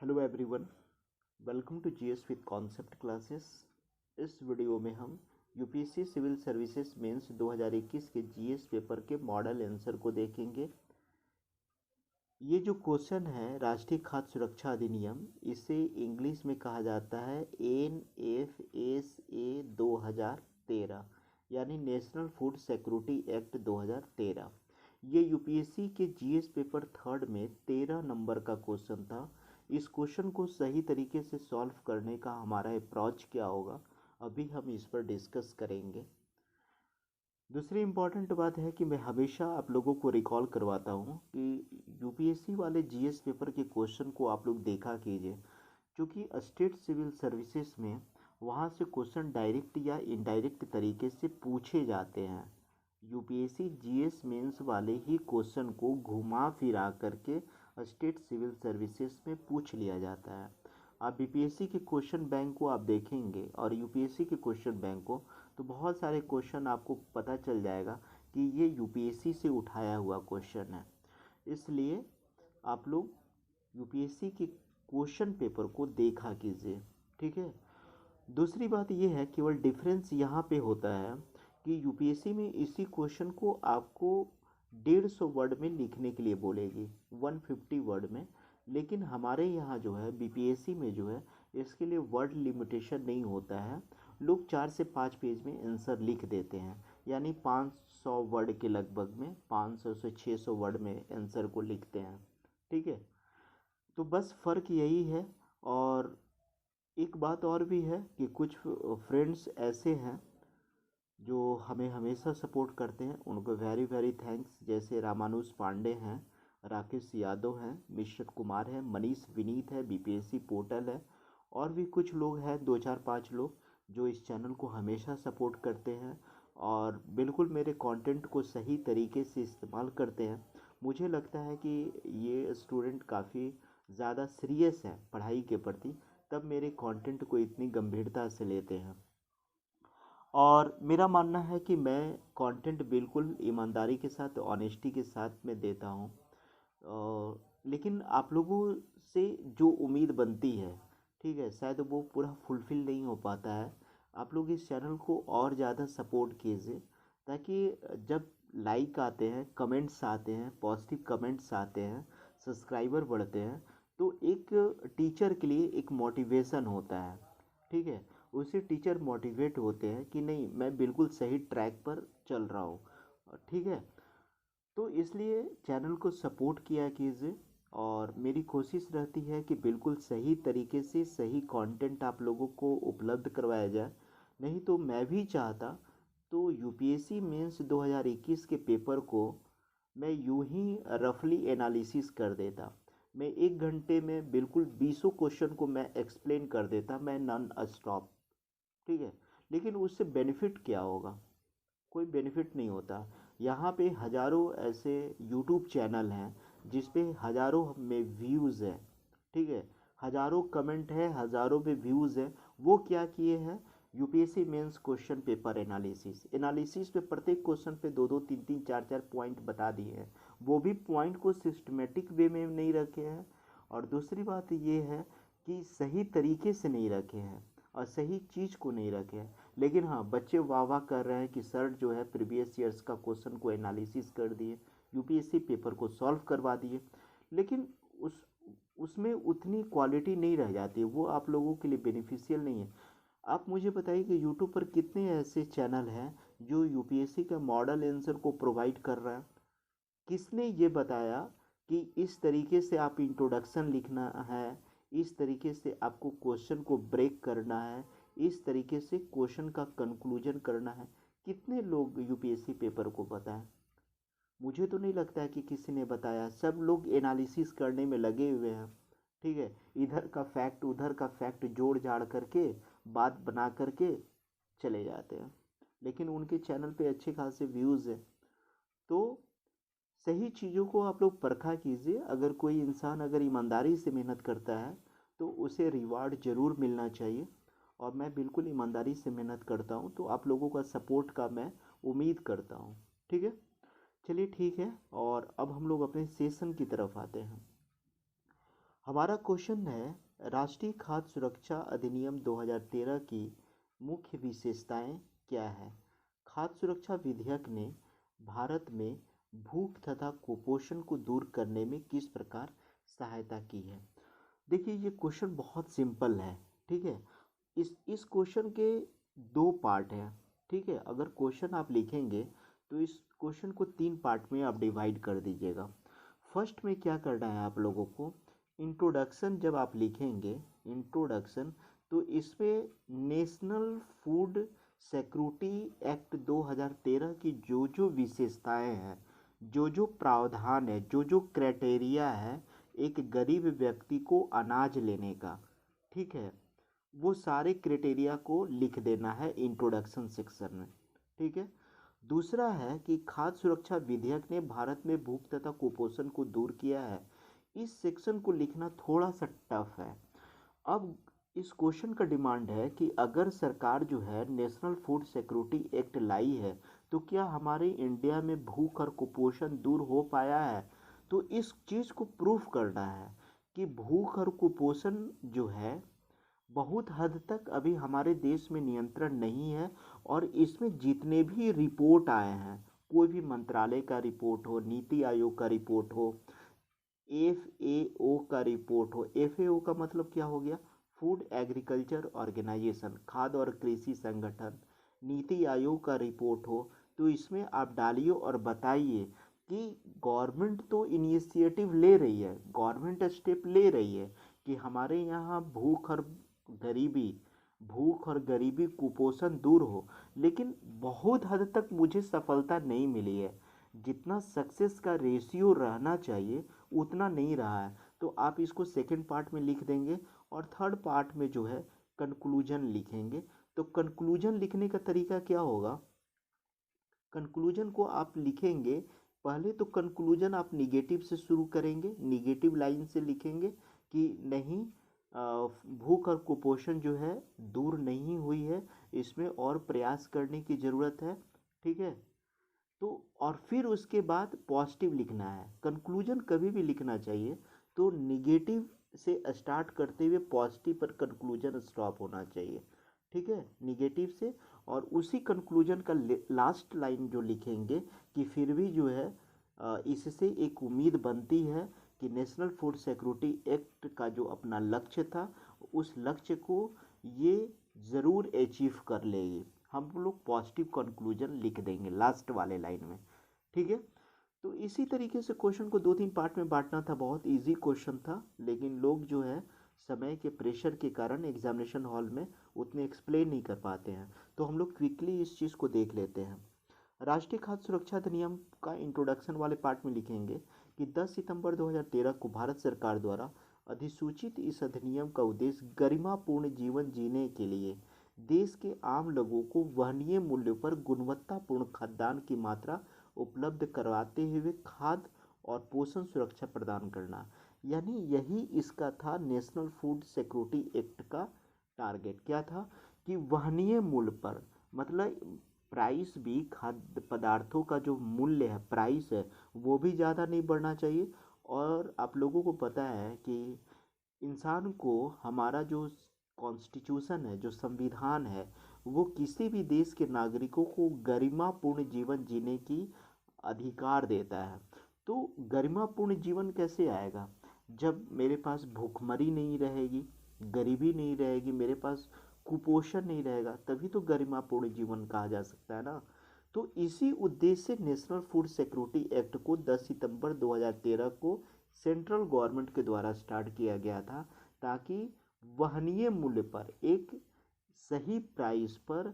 Hello everyone, welcome to GS with concept classes. इस video में हम यूपीएससी सिविल सर्विसेज मेंस 2021 के GS paper के मॉडल आंसर को देखेंगे। ये जो क्वेश्चन है राष्ट्रीय खाद्य सुरक्षा अधिनियम, इसे इंग्लिश में कहा जाता है NFSA 2013 यानी नेशनल फूड सिक्योरिटी एक्ट 2013। ये यूपीएससी के जीएस पेपर थर्ड में 13 नंबर का क्वेश्चन था। इस क्वेश्चन को सही तरीके से सॉल्व करने का हमारा अप्रोच क्या होगा, अभी हम इस पर डिस्कस करेंगे। दूसरी इम्पॉर्टेंट बात है कि मैं हमेशा आप लोगों को रिकॉल करवाता हूँ कि यूपीएससी वाले जीएस पेपर के क्वेश्चन को आप लोग देखा कीजिए, क्योंकि स्टेट सिविल सर्विसेज में वहाँ से क्वेश्चन डायरेक्ट या इनडायरेक्ट तरीके से पूछे जाते हैं। यूपीएससी जीएस मेंस वाले ही क्वेश्चन को घुमा फिरा करके स्टेट सिविल सर्विसेज में पूछ लिया जाता है। आप बीपीएससी के क्वेश्चन बैंक को आप देखेंगे और यूपीएससी के क्वेश्चन बैंक को, तो बहुत सारे क्वेश्चन आपको पता चल जाएगा कि ये यूपीएससी से उठाया हुआ क्वेश्चन है। इसलिए आप लोग यूपीएससी के क्वेश्चन पेपर को देखा कीजिए, ठीक है। दूसरी बात ये है, केवल डिफरेंस यहाँ पे होता है कि यूपीएससी में इसी क्वेश्चन को आपको 150 वर्ड में लिखने के लिए बोलेगी, 150 वर्ड में। लेकिन हमारे यहाँ जो है बीपीएससी में जो है इसके लिए वर्ड लिमिटेशन नहीं होता है। लोग 4 से 5 पेज में आंसर लिख देते हैं, यानी 500 वर्ड के लगभग में 500 से 600 वर्ड में आंसर को लिखते हैं, ठीक है। तो बस फ़र्क यही है। और एक बात और भी है कि कुछ फ्रेंड्स ऐसे हैं जो हमें हमेशा सपोर्ट करते हैं, उनको वेरी वेरी थैंक्स। जैसे रामानुज पांडे हैं, राकेश यादव हैं, मिश्र कुमार हैं, मनीष विनीत है, बीपीएससी पोर्टल है, और भी कुछ लोग हैं, 2 4 5 लोग जो इस चैनल को हमेशा सपोर्ट करते हैं और बिल्कुल मेरे कंटेंट को सही तरीके से इस्तेमाल करते हैं। मुझे लगता है कि ये स्टूडेंट काफ़ी ज़्यादा सीरियस है पढ़ाई के प्रति, तब मेरे कंटेंट को इतनी गंभीरता से लेते हैं। और मेरा मानना है कि मैं कंटेंट बिल्कुल ईमानदारी के साथ, ऑनेस्टी के साथ में देता हूँ। लेकिन आप लोगों से जो उम्मीद बनती है, ठीक है, शायद वो पूरा फुलफ़िल नहीं हो पाता है। आप लोग इस चैनल को और ज़्यादा सपोर्ट कीजिए, ताकि जब लाइक आते हैं, कमेंट्स आते हैं, पॉजिटिव कमेंट्स आते हैं, सब्सक्राइबर बढ़ते हैं, तो एक टीचर के लिए एक मोटिवेशन होता है, ठीक है। उससे टीचर मोटिवेट होते हैं कि नहीं, मैं बिल्कुल सही ट्रैक पर चल रहा हूँ, ठीक है। तो इसलिए चैनल को सपोर्ट किया कीजिए और मेरी कोशिश रहती है कि बिल्कुल सही तरीके से सही कंटेंट आप लोगों को उपलब्ध करवाया जाए। नहीं तो मैं भी चाहता तो यूपीएससी मेंस 2021 के पेपर को मैं यूं ही रफली एनालिसिस कर देता। मैं 1 घंटे में बिल्कुल 20 क्वेश्चन को मैं एक्सप्लेन कर देता, मैं नॉन स्टॉप, ठीक है। लेकिन उससे बेनिफिट क्या होगा? कोई बेनिफिट नहीं होता। यहाँ पे हज़ारों ऐसे यूट्यूब चैनल हैं जिस पे हज़ारों में व्यूज़ हैं, ठीक है, हज़ारों कमेंट है, हज़ारों पे व्यूज़ है। वो क्या किए हैं? UPSC mains question paper analysis analysis पे प्रत्येक क्वेश्चन पे 2 2 3 3 4 4 पॉइंट बता दिए हैं। वो भी पॉइंट को सिस्टमेटिक वे में नहीं रखे हैं। और दूसरी बात ये है कि सही तरीके से नहीं रखे हैं और सही चीज़ को नहीं रखे हैं। लेकिन हाँ, बच्चे वाह वाह कर रहे हैं कि सर जो है प्रीवियस ईयर्स का क्वेश्चन को एनालिसिस कर दिए, यूपीएससी पेपर को सॉल्व करवा दिए। लेकिन उसमें उतनी क्वालिटी नहीं रह जाती, वो आप लोगों के लिए बेनिफिशियल नहीं है। आप मुझे बताइए कि यूट्यूब पर कितने ऐसे चैनल हैं जो यूपीएससी का मॉडल आंसर को प्रोवाइड कर रहा है? किसने ये बताया कि इस तरीके से आप इंट्रोडक्शन लिखना है, इस तरीके से आपको क्वेश्चन को ब्रेक करना है, इस तरीके से क्वेश्चन का कंक्लूजन करना है? कितने लोग यूपीएससी पेपर को पता है? मुझे तो नहीं लगता है कि किसी ने बताया। सब लोग एनालिसिस करने में लगे हुए हैं, ठीक है। इधर का फैक्ट उधर का फैक्ट जोड़ जाड़ करके बात बना करके चले जाते हैं। लेकिन उनके चैनल पे अच्छे खासे व्यूज़ हैं। तो सही चीज़ों को आप लोग परखा कीजिए। अगर कोई इंसान अगर ईमानदारी से मेहनत करता है तो उसे रिवार्ड ज़रूर मिलना चाहिए। और मैं बिल्कुल ईमानदारी से मेहनत करता हूँ, तो आप लोगों का सपोर्ट का मैं उम्मीद करता हूँ, ठीक है। चलिए ठीक है, और अब हम लोग अपने सेशन की तरफ आते हैं। हमारा क्वेश्चन है राष्ट्रीय खाद्य सुरक्षा अधिनियम 2013 की मुख्य विशेषताएं क्या है। खाद्य सुरक्षा विधेयक ने भारत में भूख तथा कुपोषण को दूर करने में किस प्रकार सहायता की है। देखिए ये क्वेश्चन बहुत सिंपल है। ठीक है, इस क्वेश्चन के दो पार्ट हैं। ठीक है, अगर क्वेश्चन आप लिखेंगे तो इस क्वेश्चन को तीन पार्ट में आप डिवाइड कर दीजिएगा। फर्स्ट में क्या करना है आप लोगों को, इंट्रोडक्शन जब आप लिखेंगे इंट्रोडक्शन, तो इसमें नेशनल फूड सिक्योरिटी एक्ट 2013 की जो जो विशेषताएं हैं, जो जो प्रावधान है, जो जो क्राइटेरिया है एक गरीब व्यक्ति को अनाज लेने का, ठीक है, वो सारे क्राइटेरिया को लिख देना है इंट्रोडक्शन सेक्शन में। ठीक है, दूसरा है कि खाद्य सुरक्षा विधेयक ने भारत में भूख तथा कुपोषण को दूर किया है। इस सेक्शन को लिखना थोड़ा सा टफ है। अब इस क्वेश्चन का डिमांड है कि अगर सरकार जो है नेशनल फूड सिक्योरिटी एक्ट लाई है तो क्या हमारे इंडिया में भूख और कुपोषण दूर हो पाया है। तो इस चीज़ को प्रूफ करना है कि भूख और कुपोषण जो है बहुत हद तक अभी हमारे देश में नियंत्रण नहीं है। और इसमें जितने भी रिपोर्ट आए हैं, कोई भी मंत्रालय का रिपोर्ट हो, नीति आयोग का रिपोर्ट हो, FAO का रिपोर्ट हो, FAO का मतलब क्या हो गया, फूड एग्रीकल्चर ऑर्गेनाइजेशन, खाद्य और कृषि संगठन, नीति आयोग का रिपोर्ट हो, तो इसमें आप डालिए और बताइए कि गवर्नमेंट तो इनिशिएटिव ले रही है, गवर्नमेंट स्टेप ले रही है कि हमारे यहाँ गरीबी भूख और गरीबी कुपोषण दूर हो, लेकिन बहुत हद तक मुझे सफलता नहीं मिली है। जितना सक्सेस का रेशियो रहना चाहिए उतना नहीं रहा है। तो आप इसको सेकंड पार्ट में लिख देंगे और थर्ड पार्ट में जो है कंक्लूजन लिखेंगे। तो कंक्लूजन लिखने का तरीका क्या होगा, कंक्लूजन को आप लिखेंगे, पहले तो कंक्लूजन आप निगेटिव से शुरू करेंगे, निगेटिव लाइन से लिखेंगे कि नहीं, भूख और कुपोषण जो है दूर नहीं हुई है, इसमें और प्रयास करने की ज़रूरत है। ठीक है, तो और फिर उसके बाद पॉजिटिव लिखना है। कंक्लूजन कभी भी लिखना चाहिए तो निगेटिव से स्टार्ट करते हुए पॉजिटिव पर कंक्लूजन स्टॉप होना चाहिए। ठीक है, निगेटिव से, और उसी कंक्लूजन का लास्ट लाइन जो लिखेंगे कि फिर भी जो है इससे एक उम्मीद बनती है कि नेशनल फूड सिक्योरिटी एक्ट का जो अपना लक्ष्य था उस लक्ष्य को ये ज़रूर अचीव कर लेगी। हम लोग पॉजिटिव कंक्लूजन लिख देंगे लास्ट वाले लाइन में। ठीक है, तो इसी तरीके से क्वेश्चन को दो तीन पार्ट में बांटना था। बहुत इजी क्वेश्चन था, लेकिन लोग जो है समय के प्रेशर के कारण एग्जामिनेशन हॉल में उतने एक्सप्लेन नहीं कर पाते हैं। तो हम लोग क्विकली इस चीज़ को देख लेते हैं। राष्ट्रीय खाद्य सुरक्षा अधिनियम का इंट्रोडक्शन वाले पार्ट में लिखेंगे कि 10 सितंबर 2013 को भारत सरकार द्वारा अधिसूचित इस अधिनियम का उद्देश्य गरिमापूर्ण जीवन जीने के लिए देश के आम लोगों को वहनीय मूल्यों पर गुणवत्तापूर्ण खाद्यान्न की मात्रा उपलब्ध करवाते हुए खाद्य और पोषण सुरक्षा प्रदान करना, यानी यही इसका था नेशनल फूड सिक्योरिटी एक्ट का टारगेट। क्या था कि वहनीय मूल्य पर, मतलब प्राइस भी, खाद्य पदार्थों का जो मूल्य है, प्राइस है, वो भी ज़्यादा नहीं बढ़ना चाहिए। और आप लोगों को पता है कि इंसान को हमारा जो कॉन्स्टिट्यूशन है, जो संविधान है, वो किसी भी देश के नागरिकों को गरिमापूर्ण जीवन जीने की अधिकार देता है। तो गरिमापूर्ण जीवन कैसे आएगा, जब मेरे पास भूखमरी नहीं रहेगी, गरीबी नहीं रहेगी, मेरे पास कुपोषण नहीं रहेगा, तभी तो गरिमापूर्ण जीवन कहा जा सकता है ना। तो इसी उद्देश्य से नेशनल फूड सिक्योरिटी एक्ट को 10 सितंबर 2013 को सेंट्रल गवर्नमेंट के द्वारा स्टार्ट किया गया था, ताकि वहनीय मूल्य पर, एक सही प्राइस पर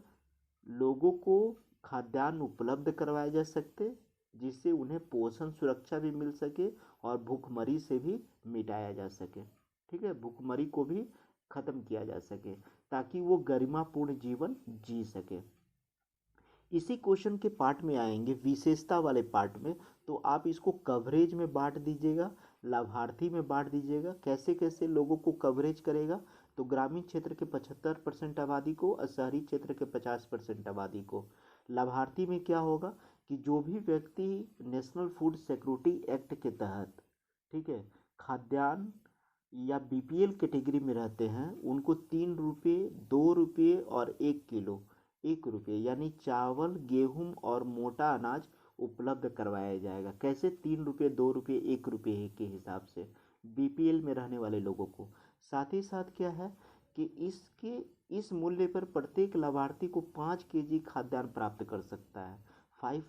लोगों को खाद्यान्न उपलब्ध करवाए जा सकते, जिससे उन्हें पोषण सुरक्षा भी मिल सके और भूखमरी से भी मिटाया जा सके। ठीक है, भूखमरी को भी ख़त्म किया जा सके ताकि वो गरिमापूर्ण जीवन जी सके। इसी क्वेश्चन के पार्ट में आएंगे विशेषता वाले पार्ट में। तो आप इसको कवरेज में बांट दीजिएगा, लाभार्थी में बांट दीजिएगा। कैसे कैसे लोगों को कवरेज करेगा, तो ग्रामीण क्षेत्र के 75% आबादी को और शहरी क्षेत्र के 50% आबादी को। लाभार्थी में क्या होगा कि जो भी व्यक्ति नेशनल फूड सिक्योरिटी एक्ट के तहत, ठीक है, खाद्यान्न या बीपीएल कैटेगरी में रहते हैं उनको 3 रुपये, 2 रुपये और 1 किलो 1 रुपये यानी चावल, गेहूं और मोटा अनाज उपलब्ध करवाया जाएगा। कैसे? 3 रुपये, 2 रुपये, 1 रुपये के हिसाब से बीपीएल में रहने वाले लोगों को। साथ ही साथ क्या है कि इस मूल्य पर प्रत्येक लाभार्थी को 5 केजी खाद्यान्न प्राप्त कर सकता है, 5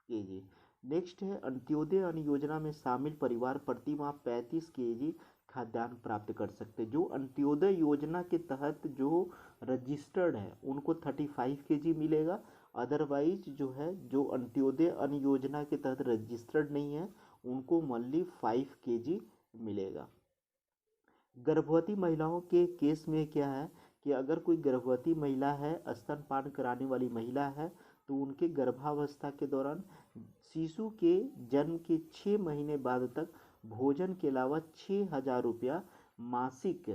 केजी। नेक्स्ट है अंत्योदय अन्न योजना में शामिल परिवार प्रति माह 35 केजी खाद्यान्न प्राप्त कर सकते हैं। जो अंत्योदय योजना के तहत जो रजिस्टर्ड है उनको 35 केजी मिलेगा। अदरवाइज जो है, जो अंत्योदय अन्न योजना के तहत रजिस्टर्ड नहीं है उनको मंथली 5 केजी मिलेगा। गर्भवती महिलाओं के केस में क्या है कि अगर कोई गर्भवती महिला है, स्तनपान कराने वाली महिला है, तो उनके गर्भावस्था के दौरान शिशु के जन्म के 6 महीने बाद तक भोजन के अलावा 6,000 रुपया मासिक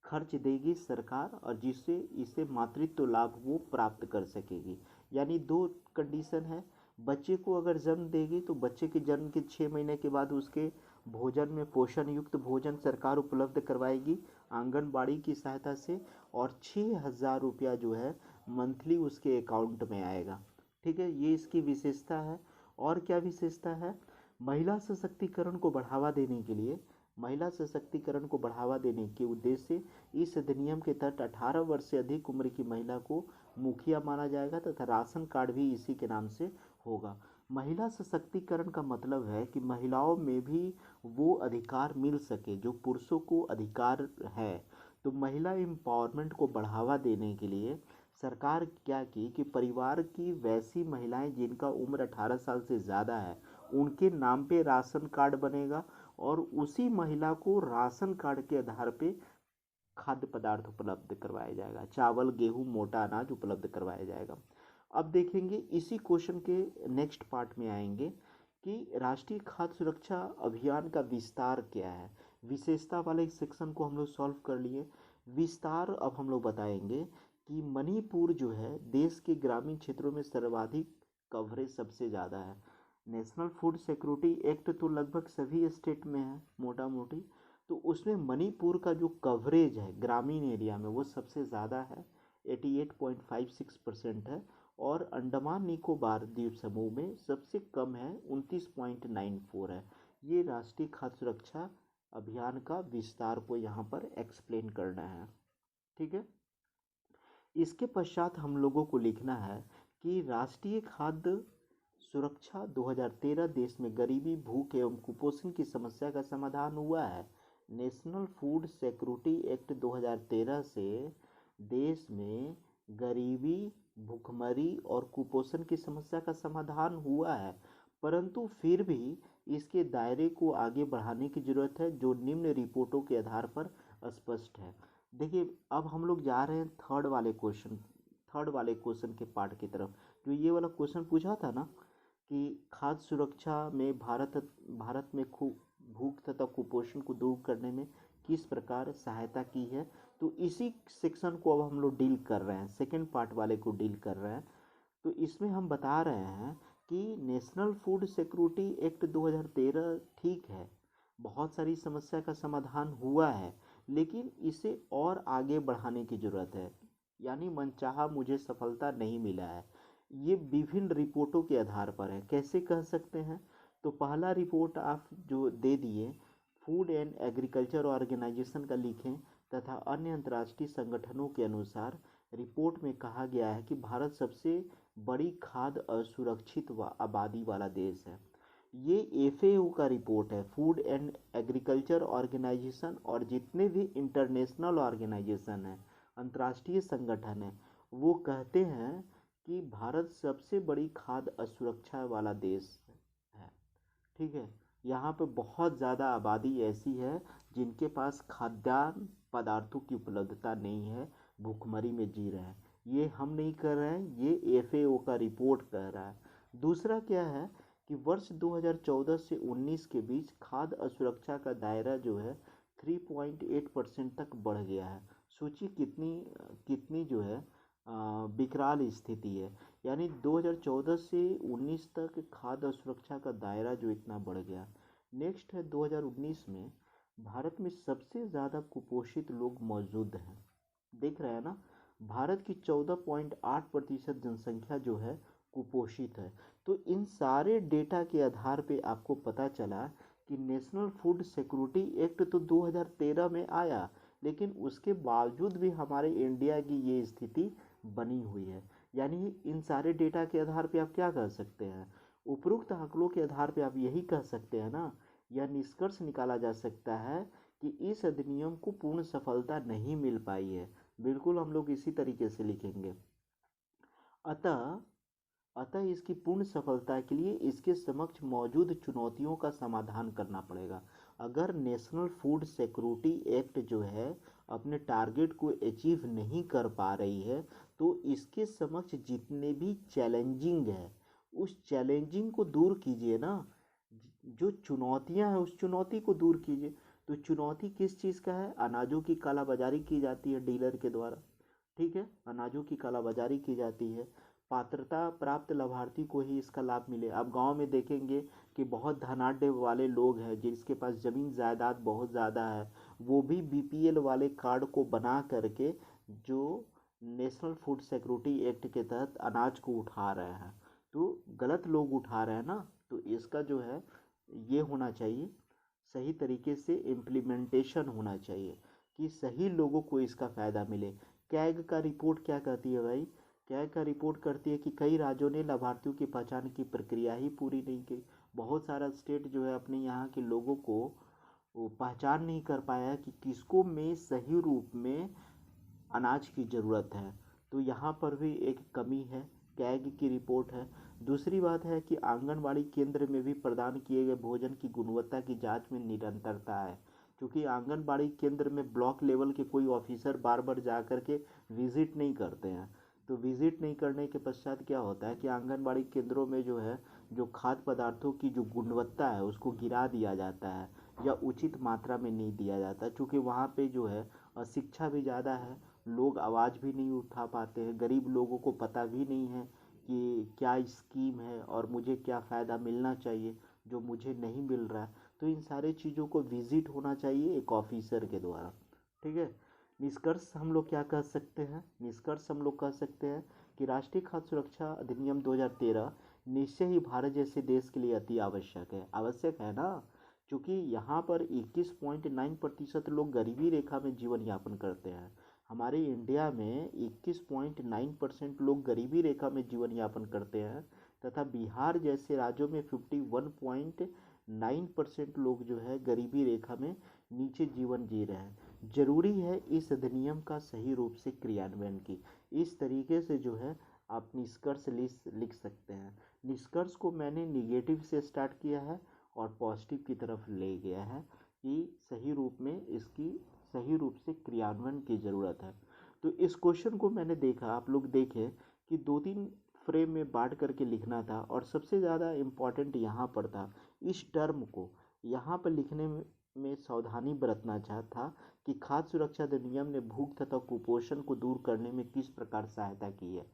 खर्च देगी सरकार, और जिससे इसे मातृत्व लाभ वो प्राप्त कर सकेगी। यानी दो कंडीशन है, बच्चे को अगर जन्म देगी तो बच्चे के जन्म के 6 महीने के बाद उसके भोजन में पोषण युक्त भोजन सरकार उपलब्ध करवाएगी आंगनबाड़ी की सहायता से, और 6,000 रुपया जो है मंथली उसके अकाउंट में आएगा। ठीक है, ये इसकी विशेषता है। और क्या विशेषता है? महिला सशक्तिकरण को बढ़ावा देने के लिए, महिला सशक्तिकरण को बढ़ावा देने के उद्देश्य से इस अधिनियम के तहत 18 वर्ष से अधिक उम्र की महिला को मुखिया माना जाएगा तथा राशन कार्ड भी इसी के नाम से होगा। महिला सशक्तिकरण का मतलब है कि महिलाओं में भी वो अधिकार मिल सके जो पुरुषों को अधिकार है। तो महिला एम्पावरमेंट को बढ़ावा देने के लिए सरकार क्या की कि परिवार की वैसी महिलाएं जिनका उम्र 18 साल से ज़्यादा है उनके नाम पे राशन कार्ड बनेगा, और उसी महिला को राशन कार्ड के आधार पे खाद्य पदार्थ उपलब्ध करवाया जाएगा, चावल, गेहूं, मोटा अनाज उपलब्ध करवाया जाएगा। अब देखेंगे इसी क्वेश्चन के नेक्स्ट पार्ट में आएंगे कि राष्ट्रीय खाद्य सुरक्षा अभियान का विस्तार क्या है। विशेषता वाले सेक्शन को हम लोग सॉल्व कर लिए। विस्तार अब हम लोग बताएंगे कि मणिपुर जो है देश के ग्रामीण क्षेत्रों में सर्वाधिक कवरेज सबसे ज़्यादा है। नेशनल फूड सिक्योरिटी एक्ट तो लगभग सभी स्टेट में है मोटा मोटी, तो उसमें मणिपुर का जो कवरेज है ग्रामीण एरिया में वो सबसे ज़्यादा है, 88.56% है, और अंडमान निकोबार द्वीप समूह में सबसे कम है, 29.94 है। ये राष्ट्रीय खाद्य सुरक्षा अभियान का विस्तार को यहाँ पर एक्सप्लेन करना है। ठीक है, इसके पश्चात हम लोगों को लिखना है कि राष्ट्रीय खाद्य सुरक्षा 2013 देश में गरीबी, भूख एवं कुपोषण की समस्या का समाधान हुआ है। नेशनल फूड सिक्योरिटी एक्ट 2013 से देश में गरीबी, भूखमरी और कुपोषण की समस्या का समाधान हुआ है, परंतु फिर भी इसके दायरे को आगे बढ़ाने की ज़रूरत है जो निम्न रिपोर्टों के आधार पर स्पष्ट है। देखिए, अब हम लोग जा रहे हैं थर्ड वाले क्वेश्चन के पार्ट की तरफ। जो ये वाला क्वेश्चन पूछा था ना कि खाद्य सुरक्षा में भारत में भूख तथा कुपोषण को दूर करने में किस प्रकार सहायता की है, तो इसी सेक्शन को अब हम लोग डील कर रहे हैं, सेकेंड पार्ट वाले को डील कर रहे हैं। तो इसमें हम बता रहे हैं कि नेशनल फूड सिक्योरिटी एक्ट 2013 ठीक है, बहुत सारी समस्या का समाधान हुआ है, लेकिन इसे और आगे बढ़ाने की ज़रूरत है। यानी मनचाहा मुझे सफलता नहीं मिला है। ये विभिन्न रिपोर्टों के आधार पर है। कैसे कह सकते हैं? तो पहला रिपोर्ट आप जो दे दिए, फूड एंड एग्रीकल्चर ऑर्गेनाइजेशन का लिखें तथा अन्य अंतर्राष्ट्रीय संगठनों के अनुसार रिपोर्ट में कहा गया है कि भारत सबसे बड़ी खाद्य असुरक्षित आबादी वाला देश है। ये एफएओ का रिपोर्ट है, फूड एंड एग्रीकल्चर ऑर्गेनाइजेशन, और जितने भी इंटरनेशनल ऑर्गेनाइजेशन हैं, अंतर्राष्ट्रीय संगठन हैं, वो कहते हैं कि भारत सबसे बड़ी खाद्य असुरक्षा वाला देश है। ठीक है, यहाँ पे बहुत ज़्यादा आबादी ऐसी है जिनके पास खाद्यान्न पदार्थों की उपलब्धता नहीं है, भूखमरी में जी रहे हैं। ये हम नहीं कर रहे हैं, ये एफएओ का रिपोर्ट कह रहा है। दूसरा क्या है कि वर्ष 2014 से 19 के बीच खाद्य असुरक्षा का दायरा जो है 3.8% तक बढ़ गया है। सोचिए कितनी जो है विकराल स्थिति है। यानी 2014 से 19 तक खाद्य सुरक्षा का दायरा जो इतना बढ़ गया। नेक्स्ट है 2019 में भारत में सबसे ज़्यादा कुपोषित लोग मौजूद हैं। देख रहे हैं ना, भारत की 14.8% जनसंख्या जो है कुपोषित है। तो इन सारे डेटा के आधार पे आपको पता चला कि नेशनल फूड सिक्योरिटी एक्ट तो 2013 में आया, लेकिन उसके बावजूद भी हमारे इंडिया की ये स्थिति बनी हुई है। यानी इन सारे डेटा के आधार पे आप क्या कह सकते हैं, उपरोक्त आंकड़ों के आधार पे आप यही कह सकते हैं ना, यह निष्कर्ष निकाला जा सकता है कि इस अधिनियम को पूर्ण सफलता नहीं मिल पाई है। बिल्कुल हम लोग इसी तरीके से लिखेंगे। अतः अतः इसकी पूर्ण सफलता के लिए इसके समक्ष मौजूद चुनौतियों का समाधान करना पड़ेगा। अगर नेशनल फूड सिक्योरिटी एक्ट जो है अपने टारगेट को अचीव नहीं कर पा रही है, तो इसके समक्ष जितने भी चैलेंजिंग है उस चैलेंजिंग को दूर कीजिए ना। जो चुनौतियां हैं उस चुनौती को दूर कीजिए। तो चुनौती किस चीज़ का है, अनाजों की कालाबाजारी की जाती है डीलर के द्वारा। ठीक है, अनाजों की कालाबाजारी की जाती है, पात्रता प्राप्त लाभार्थी को ही इसका लाभ मिले। आप गांव में देखेंगे कि बहुत धनाढ्य वाले लोग हैं जिसके पास ज़मीन जायदाद बहुत ज़्यादा है, वो भी बीपीएल वाले कार्ड को बना करके जो नेशनल फूड सिक्योरिटी एक्ट के तहत अनाज को उठा रहे हैं। तो गलत लोग उठा रहे हैं ना, तो इसका जो है ये होना चाहिए, सही तरीके से इम्प्लीमेंटेशन होना चाहिए कि सही लोगों को इसका फ़ायदा मिले। कैग का रिपोर्ट क्या कहती है भाई, कैग का रिपोर्ट करती है कि कई राज्यों ने लाभार्थियों की पहचान की प्रक्रिया ही पूरी नहीं की। बहुत सारा स्टेट जो है अपने यहाँ के लोगों को वो पहचान नहीं कर पाया कि किसको में सही रूप में अनाज की ज़रूरत है। तो यहाँ पर भी एक कमी है, कैग की रिपोर्ट है। दूसरी बात है कि आंगनबाड़ी केंद्र में भी प्रदान किए गए भोजन की गुणवत्ता की जांच में निरंतरता है, क्योंकि आंगनबाड़ी केंद्र में ब्लॉक लेवल के कोई ऑफिसर बार बार जा कर के विजिट नहीं करते हैं। तो विजिट नहीं करने के पश्चात क्या होता है कि आंगनबाड़ी केंद्रों में जो है जो खाद्य पदार्थों की जो गुणवत्ता है उसको गिरा दिया जाता है या उचित मात्रा में नहीं दिया जाता, क्योंकि वहाँ पे जो है अशिक्षा भी ज़्यादा है, लोग आवाज़ भी नहीं उठा पाते हैं, गरीब लोगों को पता भी नहीं है कि क्या स्कीम है और मुझे क्या फ़ायदा मिलना चाहिए जो मुझे नहीं मिल रहा है। तो इन सारे चीज़ों को विजिट होना चाहिए एक ऑफिसर के द्वारा। ठीक है, निष्कर्ष हम लोग क्या कह सकते हैं, निष्कर्ष हम लोग कह सकते हैं कि राष्ट्रीय खाद्य सुरक्षा अधिनियम 2013 निश्चय ही भारत जैसे देश के लिए अति आवश्यक है ना, क्योंकि यहाँ पर 21.9% लोग गरीबी रेखा में जीवन यापन करते हैं। हमारे इंडिया में 21.9% लोग गरीबी रेखा में जीवन यापन करते हैं, तथा बिहार जैसे राज्यों में 51.9% लोग जो है गरीबी रेखा में नीचे जीवन जी रहे हैं। जरूरी है इस अधिनियम का सही रूप से क्रियान्वयन की। इस तरीके से जो है आप निष्कर्ष लिख सकते हैं। निष्कर्ष को मैंने निगेटिव से स्टार्ट किया है और पॉजिटिव की तरफ ले गया है कि सही रूप में इसकी सही रूप से क्रियान्वयन की ज़रूरत है। तो इस क्वेश्चन को मैंने देखा, आप लोग देखें कि 2-3 फ्रेम में बांट करके लिखना था, और सबसे ज़्यादा इम्पॉर्टेंट यहाँ पर था इस टर्म को यहाँ पर लिखने में सावधानी बरतना था कि खाद्य सुरक्षा अधिनियम ने भूख तथा कुपोषण को दूर करने में किस प्रकार सहायता की है।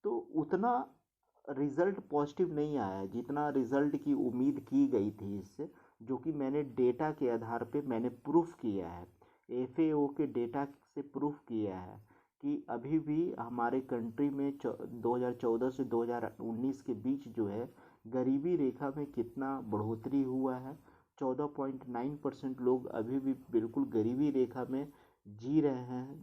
तो उतना रिज़ल्ट पॉजिटिव नहीं आया जितना रिज़ल्ट की उम्मीद की गई थी इससे, जो कि मैंने डेटा के आधार पे मैंने प्रूफ किया है, एफएओ के डेटा से प्रूफ किया है कि अभी भी हमारे कंट्री में 2014 से 2019 के बीच जो है गरीबी रेखा में कितना बढ़ोतरी हुआ है। 14.9% लोग अभी भी बिल्कुल गरीबी रेखा में जी रहे हैं,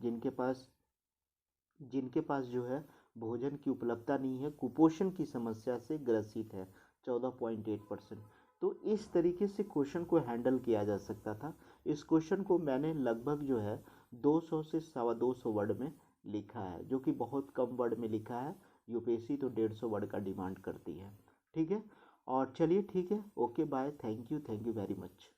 जिनके पास जो है भोजन की उपलब्धता नहीं है, कुपोषण की समस्या से ग्रसित है 14.8%। तो इस तरीके से क्वेश्चन को हैंडल किया जा सकता था। इस क्वेश्चन को मैंने लगभग जो है 200 से 250 वर्ड में लिखा है, जो कि बहुत कम वर्ड में लिखा है। यूपीएससी तो 150 वर्ड का डिमांड करती है। ठीक है, और चलिए ठीक है, okay bye, thank you very much.